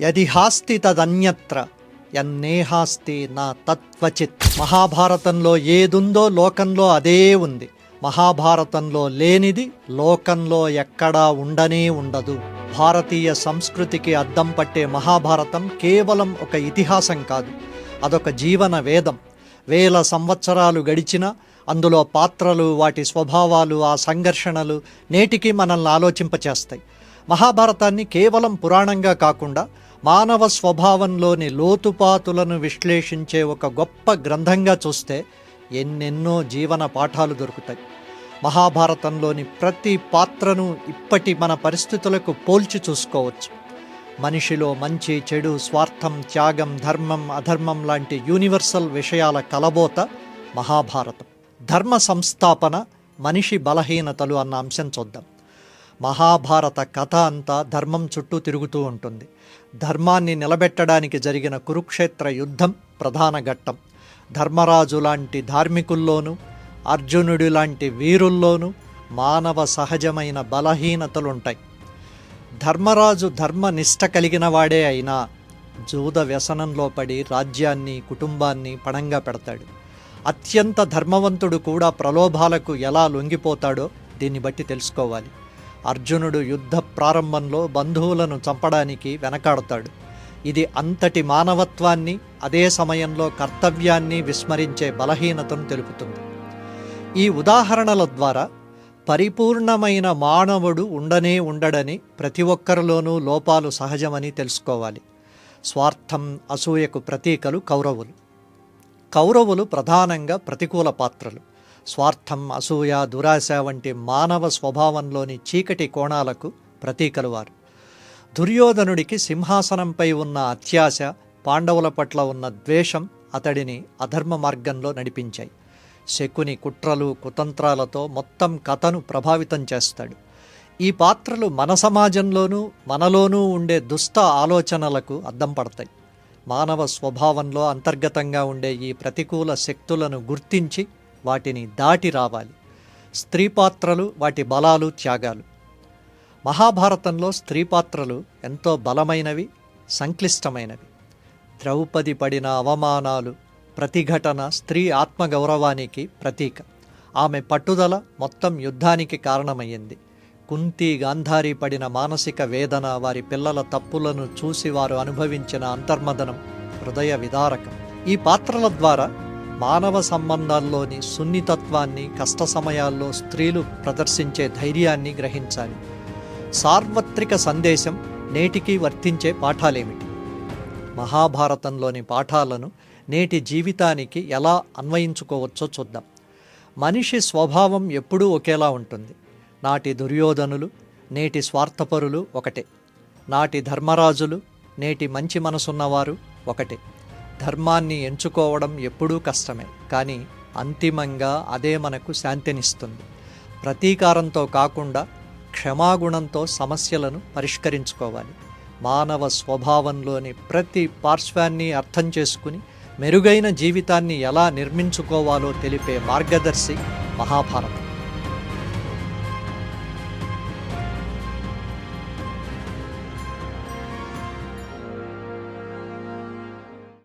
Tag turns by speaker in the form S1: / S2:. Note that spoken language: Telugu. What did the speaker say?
S1: యది హాస్తి తదన్యత్ర యన్నేహాస్తి నా తత్వచిత్. మహాభారతంలో ఏదుందో లోకంలో అదే ఉంది. మహాభారతంలో లేనిది లోకంలో ఎక్కడా ఉండనే ఉండదు. భారతీయ సంస్కృతికి అద్దం పట్టే మహాభారతం కేవలం ఒక ఇతిహాసం కాదు, అదొక జీవన వేదం. వేల సంవత్సరాలు గడిచినా అందులో పాత్రలు, వాటి స్వభావాలు, ఆ సంఘర్షణలు నేటికి మనల్ని ఆలోచింపచేస్తాయి. మహాభారతాన్ని కేవలం పురాణంగా కాకుండా మానవ స్వభావంలోని లోతుపాతులను విశ్లేషించే ఒక గొప్ప గ్రంథంగా చూస్తే ఎన్నెన్నో జీవన పాఠాలు దొరుకుతాయి. మహాభారతంలోని ప్రతి పాత్రను ఇప్పటి మన పరిస్థితులకు పోల్చి చూసుకోవచ్చు. మనిషిలో మంచి, చెడు, స్వార్థం, త్యాగం, ధర్మం, అధర్మం లాంటి యూనివర్సల్ విషయాల కలబోత మహాభారతం. ధర్మ సంస్థాపన, మనిషి బలహీనతలు అన్న అంశం చూద్దాం. మహాభారత కథ అంతా ధర్మం చుట్టూ తిరుగుతూ ఉంటుంది. ధర్మాన్ని నిలబెట్టడానికి జరిగిన కురుక్షేత్ర యుద్ధం ప్రధాన ఘట్టం. ధర్మరాజు లాంటి ధార్మికుల్లోనూ, అర్జునుడి లాంటి వీరుల్లోనూ మానవ సహజమైన బలహీనతలుంటాయి. ధర్మరాజు ధర్మనిష్ట కలిగిన వాడే అయినా జూద వ్యసనంలో పడి రాజ్యాన్ని, కుటుంబాన్ని పణంగా పెడతాడు. అత్యంత ధర్మవంతుడు కూడా ప్రలోభాలకు ఎలా లొంగిపోతాడో దీన్ని బట్టి తెలుసుకోవాలి. అర్జునుడు యుద్ధ ప్రారంభంలో బంధువులను చంపడానికి వెనకాడతాడు. ఇది అంతటి మానవత్వాన్ని, అదే సమయంలో కర్తవ్యాన్ని విస్మరించే బలహీనతను తెలుపుతుంది. ఈ ఉదాహరణల ద్వారా పరిపూర్ణమైన మానవుడు ఉండనే ఉండడని, ప్రతి ఒక్కరిలోనూ లోపాలు సహజమని తెలుసుకోవాలి. స్వార్థం, అసూయకు ప్రతీకలు కౌరవులు. కౌరవులు ప్రధానంగా ప్రతికూల పాత్రలు. స్వార్థం, అసూయ, దురాశ వంటి మానవ స్వభావంలోని చీకటి కోణాలకు ప్రతీకలు వారు. దుర్యోధనుడికి సింహాసనంపై ఉన్న అత్యాశ, పాండవుల పట్ల ఉన్న ద్వేషం అతడిని అధర్మ మార్గంలో నడిపించాయి. శకుని కుట్రలు, కుతంత్రాలతో మొత్తం కథను ప్రభావితం చేస్తాడు. ఈ పాత్రలు మన సమాజంలోనూ మనలోనూ ఉండే దుష్ట ఆలోచనలకు అద్దం పడతాయి. మానవ స్వభావంలో అంతర్గతంగా ఉండే ఈ ప్రతికూల శక్తులను గుర్తించి వాటిని దాటి రావాలి. స్త్రీ పాత్రలు, వాటి బలాలు, త్యాగాలు. మహాభారతంలో స్త్రీ పాత్రలు ఎంతో బలమైనవి, సంక్లిష్టమైనవి. ద్రౌపది పడిన అవమానాలు, ప్రతిఘటన స్త్రీ ఆత్మగౌరవానికి ప్రతీక. ఆమె పట్టుదల మొత్తం యుద్ధానికి కారణమయ్యింది. కుంతి, గాంధారి పడిన మానసిక వేదన, వారి పిల్లల తప్పులను చూసి వారు అనుభవించిన అంతర్మదనం హృదయ విదారకం. ఈ పాత్రల ద్వారా మానవ సంబంధాల్లోని సున్నితత్వాన్ని, కష్ట సమయాల్లో స్త్రీలు ప్రదర్శించే ధైర్యాన్ని గ్రహించాలి. సార్వత్రిక సందేశం నేటికి వర్తించే పాఠాలేమిటి? మహాభారతంలోని పాఠాలను నేటి జీవితానికి ఎలా అన్వయించుకోవచ్చో చూద్దాం. మనిషి స్వభావం ఎప్పుడూ ఒకేలా ఉంటుంది. నాటి దుర్యోధనులు, నేటి స్వార్థపరులు ఒకటే. నాటి ధర్మరాజులు, నేటి మంచి మనసున్నవారు ఒకటే. ధర్మాన్ని ఎంచుకోవడం ఎప్పుడూ కష్టమే, కానీ అంతిమంగా అదే మనకు శాంతినిస్తుంది. ప్రతీకారంతో కాకుండా క్షమాగుణంతో సమస్యలను పరిష్కరించుకోవాలి. మానవ స్వభావంలోని ప్రతి పార్శ్వాన్ని అర్థం చేసుకుని మెరుగైన జీవితాన్ని ఎలా నిర్మించుకోవాలో తెలిపే మార్గదర్శి మహాభారతం.